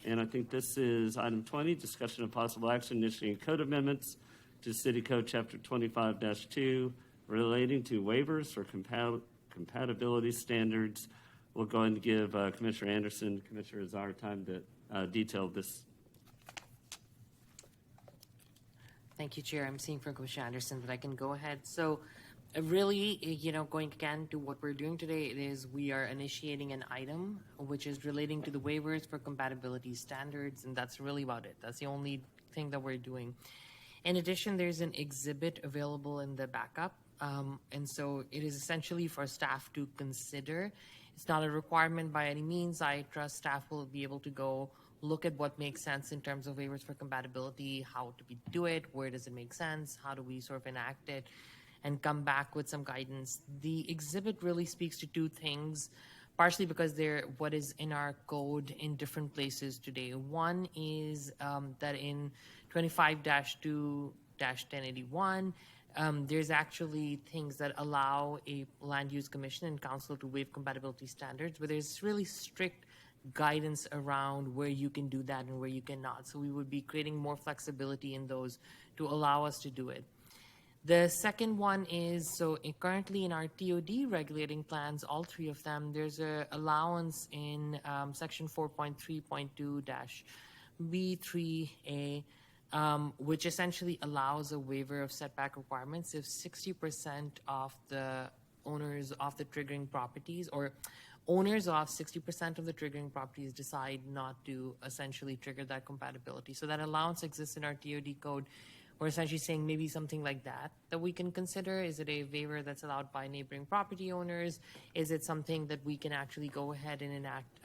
And I think this is item 20, discussion of possible action initiating code amendments to City Code Chapter 25-2 relating to waivers for compatibility standards. We'll go ahead and give Commissioner Anderson, Commissioner Azar time to detail this. Thank you, Chair. I'm seeing from Commissioner Anderson that I can go ahead. So really, going again to what we're doing today is we are initiating an item which is relating to the waivers for compatibility standards, and that's really about it. That's the only thing that we're doing. In addition, there's an exhibit available in the backup, and so it is essentially for staff to consider. It's not a requirement by any means. I trust staff will be able to go look at what makes sense in terms of waivers for compatibility, how do we do it, where does it make sense, how do we sort of enact it, and come back with some guidance. The exhibit really speaks to two things, partially because they're what is in our code in different places today. One is that in 25-2-1081, there's actually things that allow a land use commission and council to waive compatibility standards, but there's really strict guidance around where you can do that and where you cannot. So we would be creating more flexibility in those to allow us to do it. The second one is, so currently in our TOD regulating plans, all three of them, there's an allowance in section 4.3.2-B3A, which essentially allows a waiver of setback requirements if 60% of the owners of the triggering properties or owners of 60% of the triggering properties decide not to essentially trigger that compatibility. So that allowance exists in our TOD code. We're essentially saying maybe something like that we can consider. Is it a waiver that's allowed by neighboring property owners? Is it something that we can actually go ahead and enact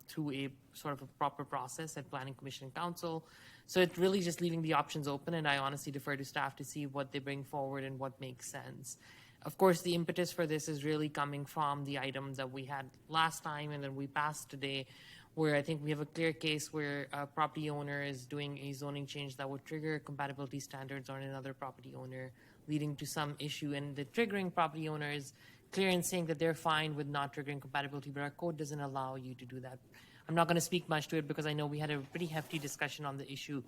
through a sort of a proper process at Planning Commission and Council? So it's really just leaving the options open, and I honestly defer to staff to see what they bring forward and what makes sense. Of course, the impetus for this is really coming from the item that we had last time and then we passed today, where I think we have a clear case where a property owner is doing a zoning change that would trigger compatibility standards on another property owner, leading to some issue. And the triggering property owner is clear in saying that they're fine with not triggering compatibility, but our code doesn't allow you to do that. I'm not going to speak much to it because I know we had a pretty hefty discussion on the issue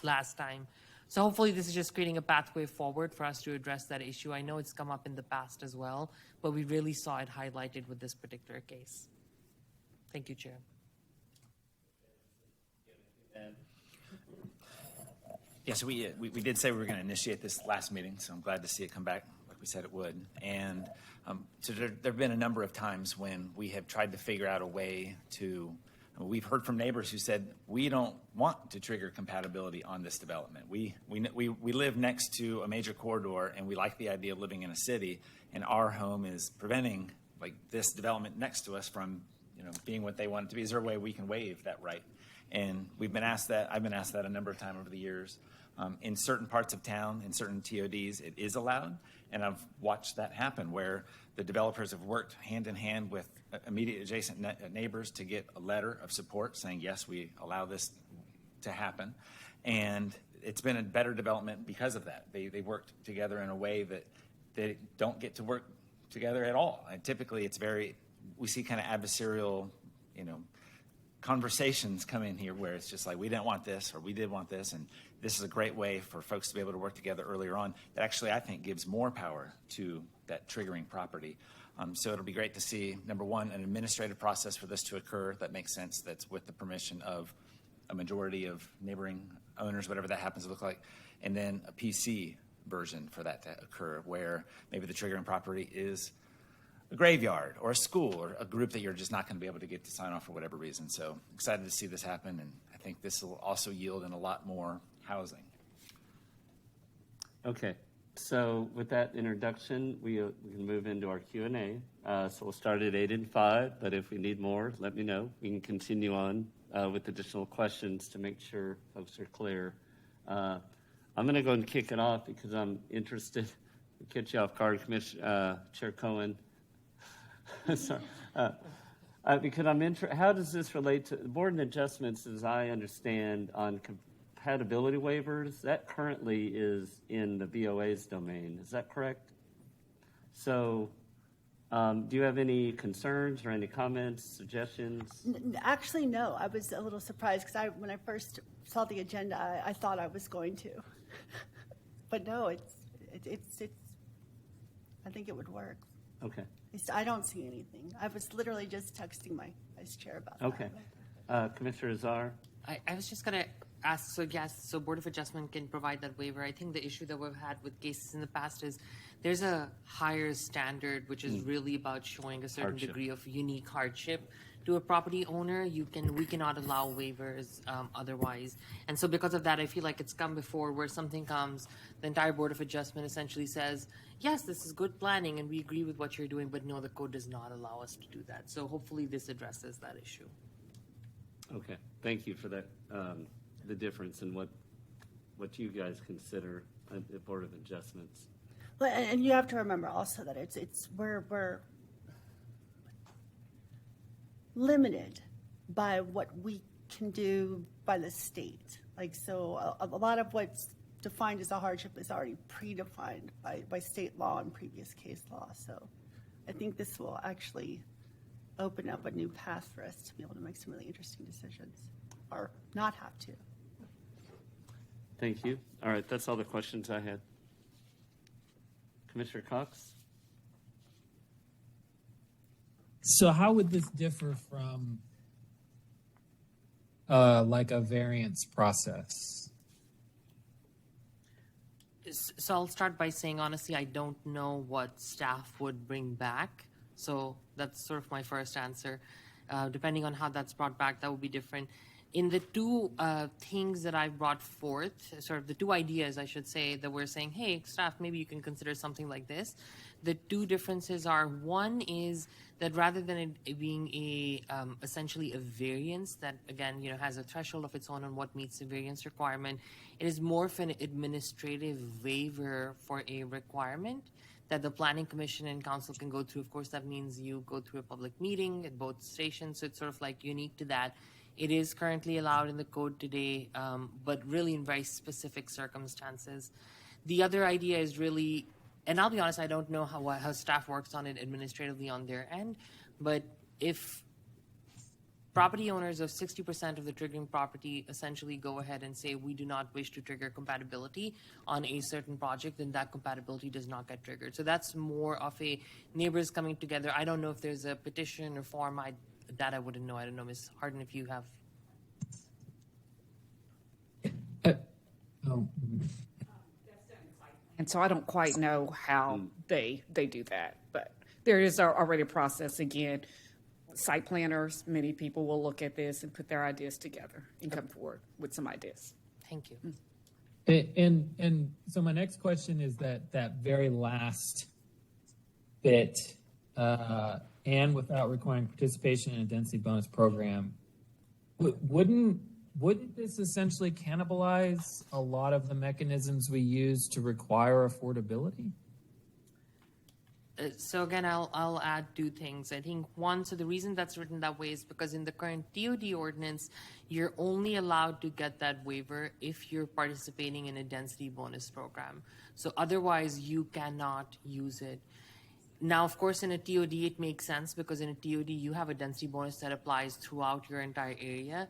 last time. So hopefully this is just creating a pathway forward for us to address that issue. I know it's come up in the past as well, but we really saw it highlighted with this particular case. Thank you, Chair. Yes, we did say we were going to initiate this last meeting, so I'm glad to see it come back like we said it would. And so there have been a number of times when we have tried to figure out a way to, we've heard from neighbors who said, we don't want to trigger compatibility on this development. We live next to a major corridor and we like the idea of living in a city, and our home is preventing like this development next to us from being what they want it to be. Is there a way we can waive that right? And we've been asked that. I've been asked that a number of times over the years. In certain parts of town, in certain TODs, it is allowed, and I've watched that happen where the developers have worked hand in hand with immediate adjacent neighbors to get a letter of support saying, yes, we allow this to happen. And it's been a better development because of that. They worked together in a way that they don't get to work together at all. And typically it's we see kind of adversarial, conversations come in here where it's just like, we didn't want this or we did want this, and this is a great way for folks to be able to work together earlier on. That actually, I think, gives more power to that triggering property. So it'll be great to see, number one, an administrative process for this to occur that makes sense, that's with the permission of a majority of neighboring owners, whatever that happens to look like, and then a PC version for that to occur where maybe the triggering property is a graveyard or a school or a group that you're just not going to be able to get to sign off for whatever reason. So excited to see this happen, and I think this will also yield in a lot more housing. Okay, so with that introduction, we can move into our Q&A. So we'll start at 8 and 5, but if we need more, let me know. We can continue on with additional questions to make sure folks are clear. I'm going to go and kick it off because I'm interested. Catch you off guard, Chair Cohen. Sorry. Because I'm how does this relate to the board and adjustments, as I understand, on compatibility waivers? That currently is in the BOA's domain. Is that correct? So Do you have any concerns or any comments, suggestions? Actually, no. I was a little surprised because when I first saw the agenda, I thought I was going to. But no, it's. I think it would work. Okay. I don't see anything. I was literally just texting my vice chair about that. Okay. Commissioner Azar? I was just going to ask, so yes, so Board of Adjustment can provide that waiver. I think the issue that we've had with cases in the past is there's a higher standard, which is really about showing a certain Hardship. degree of unique hardship to a property owner. We cannot allow waivers otherwise. And so because of that, I feel like it's come before where something comes, the entire Board of Adjustment essentially says, yes, this is good planning and we agree with what you're doing, but no, the code does not allow us to do that. So hopefully this addresses that issue. Okay. Thank you for that, the difference in what you guys consider a Board of Adjustments. But and you have to remember also that we're limited by what we can do by the state. Like, so a lot of what's defined as a hardship is already predefined by state law and previous case law. So I think this will actually open up a new path for us to be able to make some really interesting decisions or not have to. Thank you. All right, that's all the questions I had. Commissioner Cox? So how would this differ from like a variance process? So I'll start by saying, honestly, I don't know what staff would bring back. So that's sort of my first answer. Depending on how that's brought back, that will be different. In the two things that I brought forth, sort of the two ideas, I should say, that we're saying, hey, staff, maybe you can consider something like this. The two differences are, one is that rather than it being essentially a variance that, again, has a threshold of its own on what meets the variance requirement, it is more of an administrative waiver for a requirement that the Planning Commission and Council can go through. Of course, that means you go through a public meeting at both stations, so it's sort of like unique to that. It is currently allowed in the code today, but really in very specific circumstances. The other idea is really, and I'll be honest, I don't know how staff works on it administratively on their end, but if property owners of 60% of the triggering property essentially go ahead and say, we do not wish to trigger compatibility on a certain project, then that compatibility does not get triggered. So that's more of a neighbors coming together. I don't know if there's a petition or form that I wouldn't know. I don't know, Ms. Harden, if you have. And so I don't quite know how they do that, but there is already a process. Again, site planners, many people will look at this and put their ideas together and come forward with some ideas. Thank you. And so my next question is that very last bit, and without requiring participation in a density bonus program, wouldn't this essentially cannibalize a lot of the mechanisms we use to require affordability? So again, I'll add two things. I think one, so the reason that's written that way is because in the current TOD ordinance, you're only allowed to get that waiver if you're participating in a density bonus program. So otherwise, you cannot use it. Now, of course, in a TOD, it makes sense because in a TOD, you have a density bonus that applies throughout your entire area.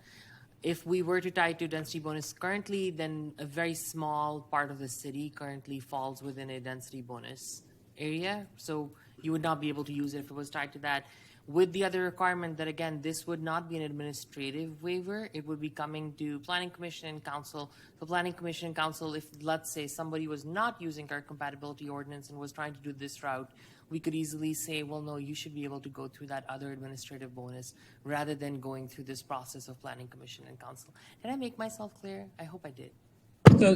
If we were to tie it to density bonus currently, then a very small part of the city currently falls within a density bonus area. So you would not be able to use it if it was tied to that. With the other requirement that, again, this would not be an administrative waiver. It would be coming to Planning Commission and Council. The Planning Commission and Council, if, let's say, somebody was not using our compatibility ordinance and was trying to do this route, we could easily say, well, no, you should be able to go through that other administrative bonus rather than going through this process of Planning Commission and Council. Did I make myself clear? I hope I did.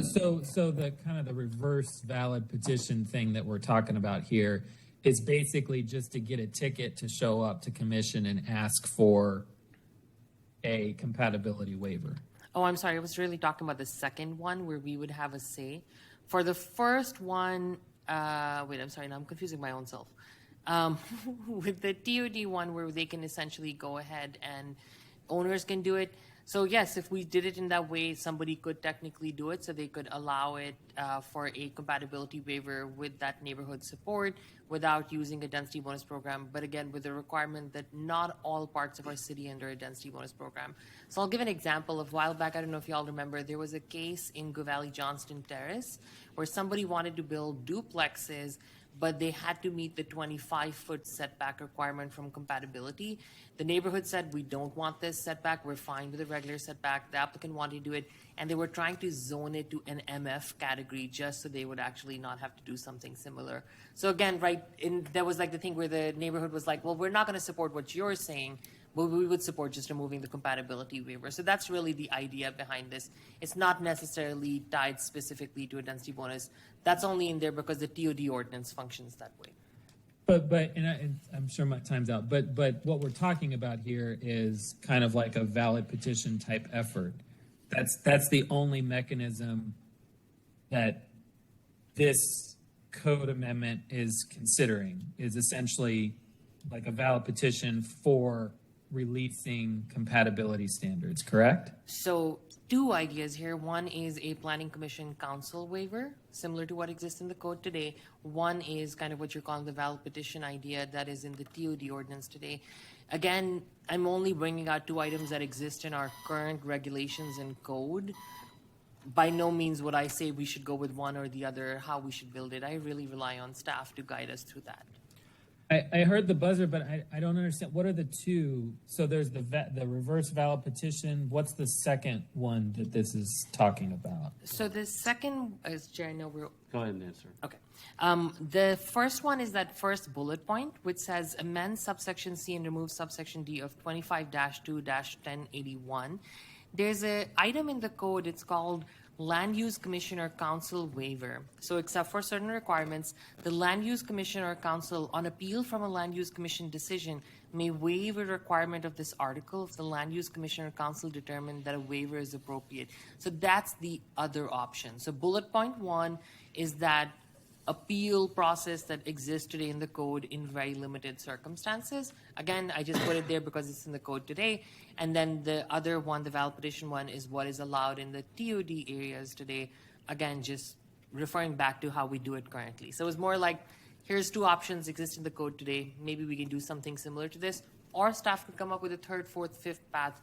So the kind of the reverse valid petition thing that we're talking about here is basically just to get a ticket to show up to commission and ask for a compatibility waiver. Oh, I'm sorry. I was really talking about the second one where we would have a say. For the first one, wait, I'm sorry. Now I'm confusing my own self. With the TOD one where they can essentially go ahead and owners can do it, So yes, if we did it in that way, somebody could technically do it. So they could allow it for a compatibility waiver with that neighborhood support without using a density bonus program. But again, with the requirement that not all parts of our city under a density bonus program. So I'll give an example. A while back, I don't know if y'all remember, there was a case in Valley Johnston Terrace where somebody wanted to build duplexes, but they had to meet the 25-foot setback requirement from compatibility. The neighborhood said, we don't want this setback, we're fine with a regular setback. The applicant wanted to do it, and they were trying to zone it to an MF category just so they would actually not have to do something similar. So again, right, there was like the thing where the neighborhood was like, well, we're not gonna support what you're saying, but we would support just removing the compatibility waiver. So that's really the idea behind this. It's not necessarily tied specifically to a density bonus. That's only in there because the TOD ordinance functions that way. And I'm sure my time's out, but what we're talking about here is kind of like a valid petition type effort. That's the only mechanism that this code amendment is considering, is essentially like a valid petition for releasing compatibility standards, correct? So two ideas here. One is a planning commission council waiver, similar to what exists in the code today. One is kind of what you're calling the valid petition idea that is in the TOD ordinance today. Again, I'm only bringing out two items that exist in our current regulations and code. By no means would I say we should go with one or the other, how we should build it. I really rely on staff to guide us through that. I heard the buzzer, but I don't understand. What are the two? So there's the reverse valid petition. What's the second one that this is talking about? So the second, as Chair, no, we're Go ahead and answer. okay. The first one is that first bullet point, which says amend subsection C and remove subsection D of 25-2-1081. There's an item in the code, it's called Land Use Commission or Council waiver. So except for certain requirements, the Land Use Commission or Council on appeal from a Land Use Commission decision may waive a requirement of this article if the Land Use Commission or Council determined that a waiver is appropriate. So that's the other option. So bullet point one is that appeal process that exists today in the code in very limited circumstances. Again, I just put it there because it's in the code today. And then the other one, the valid petition one, is what is allowed in the TOD areas today. Again, just referring back to how we do it currently. So it's more like, here's two options exist in the code today. Maybe we can do something similar to this. Or staff could come up with a third, fourth, fifth path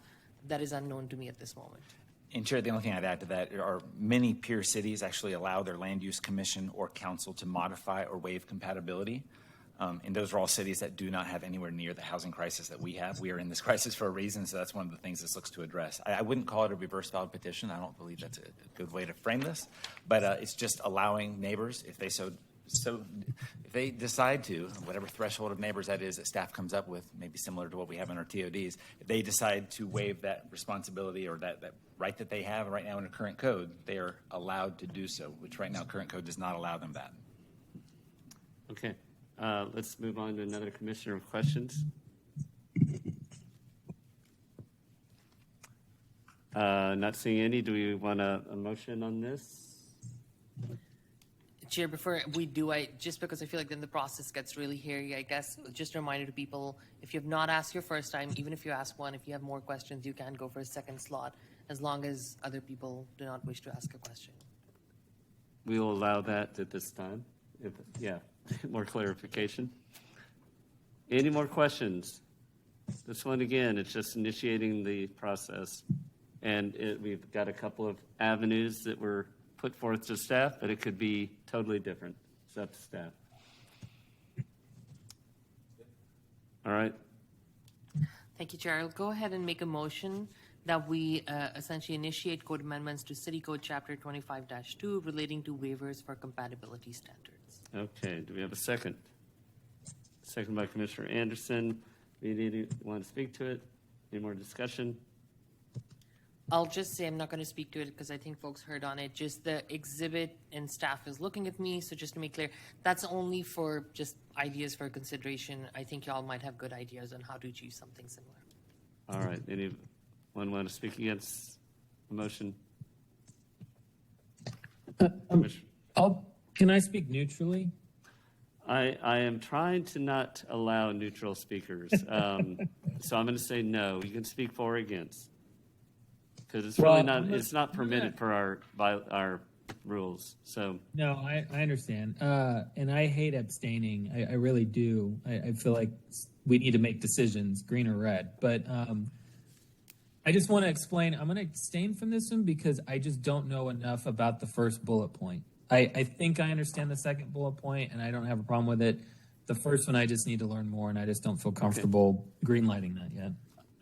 that is unknown to me at this moment. And Chair, the only thing I'd add to that are many peer cities actually allow their land use commission or council to modify or waive compatibility. And those are all cities that do not have anywhere near the housing crisis that we have. We are in this crisis for a reason, so that's one of the things this looks to address. I wouldn't call it a reverse valid petition. I don't believe that's a good way to frame this, but it's just allowing neighbors, if they if they decide to, whatever threshold of neighbors that is that staff comes up with, maybe similar to what we have in our TODs, if they decide to waive that responsibility or that right that they have right now in the current code, they are allowed to do so, which right now current code does not allow them that. Okay, let's move on to another commissioner of questions. Not seeing any. Do we want a motion on this? Chair, before we do, just because I feel like then the process gets really hairy, I guess, just a reminder to people, if you have not asked your first time, even if you ask one, if you have more questions, you can go for a second slot, as long as other people do not wish to ask a question. We will allow that at this time. More clarification. Any more questions? This one, again, it's just initiating the process. And we've got a couple of avenues that were put forth to staff, but it could be totally different. It's up to staff. All right. Thank you, Chair. I'll go ahead and make a motion that we essentially initiate code amendments to City Code Chapter 25-2 relating to waivers for compatibility standards. Okay. Do we have a second? Second by Commissioner Anderson. Want to speak to it? Any more discussion? I'll just say I'm not going to speak to it because I think folks heard on it. Just the exhibit and staff is looking at me. So just to make clear, that's only for just ideas for consideration. I think y'all might have good ideas on how to achieve something similar. All right. Anyone want to speak against the motion? Can I speak neutrally? I am trying to not allow neutral speakers. So I'm going to say no. You can speak for or against. because it's Well, really not, I'm gonna- it's not permitted per our rules. So, No, I understand. And I hate abstaining. I really do. I feel like we need to make decisions, green or red. But I just want to explain. I'm going to abstain from this one because I just don't know enough about the first bullet point. I think I understand the second bullet point, and I don't have a problem with it. The first one, I just need to learn more, and I just don't feel comfortable green lighting that yet.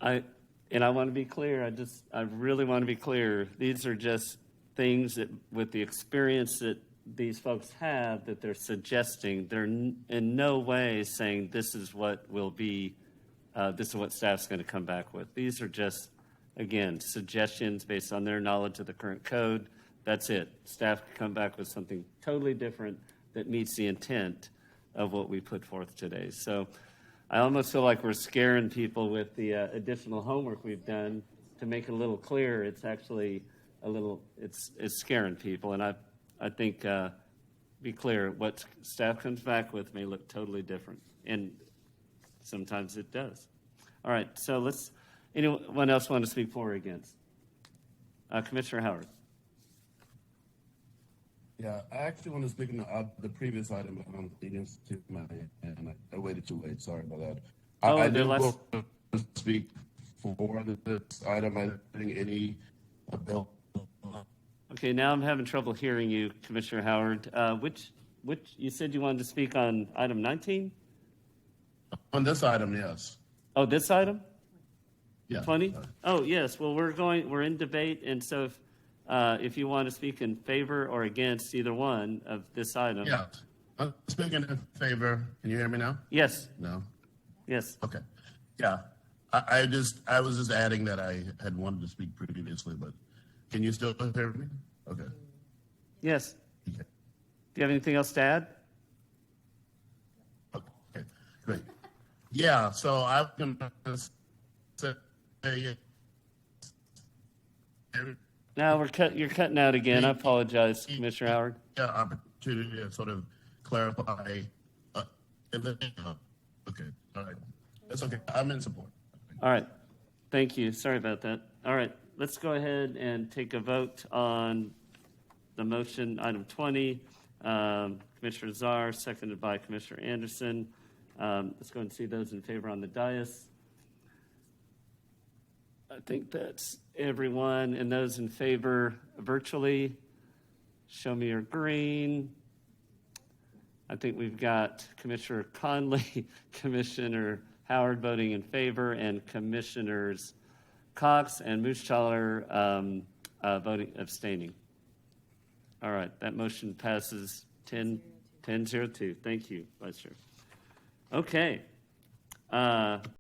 I want to be clear. I really want to be clear. These are just things that, with the experience that these folks have, that they're suggesting. They're in no way saying this is what will be, this is what staff's going to come back with. These are just, again, suggestions based on their knowledge of the current code. That's it. Staff can come back with something totally different that meets the intent of what we put forth today. So I almost feel like we're scaring people with the additional homework we've done to make it a little clearer. It's actually a little, it's scaring people. And I think, be clear, what staff comes back with may look totally different. And sometimes it does. All right, so anyone else want to speak for or against? Commissioner Howard. Yeah, I actually want to speak on the previous item on against my, and I waited too late. Sorry about that. I do want to speak for this item. I think any bill. Okay, now I'm having trouble hearing you, Commissioner Howard. Which you said you wanted to speak on item 19? On this item, yes. Oh, this item? Yeah. 20? Oh, yes. Well, we're in debate, and so if you want to speak in favor or against either one of this item. Yeah. I'm speaking in favor. Can you hear me now? Yes. No. Yes. Okay. Yeah. I was just adding that I had wanted to speak previously, but can you still hear me? Okay. Yes. Okay. Do you have anything else to add? Okay. Great. Yeah. So I'm gonna say. No, you're cutting out again. I apologize, Commissioner Howard. Yeah, opportunity to sort of clarify. Okay, all right. That's okay. I'm in support. All right. Thank you. Sorry about that. All right. Let's go ahead and take a vote on the motion, item 20. Commissioner Czar, seconded by Commissioner Anderson. Let's go and see those in favor on the dais. I think that's everyone, and those in favor virtually, show me your green. I think we've got Commissioner Conley, Commissioner Howard voting in favor, and Commissioners Cox and Muschaller abstaining. All right, that motion passes 10-02. Thank you, Vice Chair. Okay.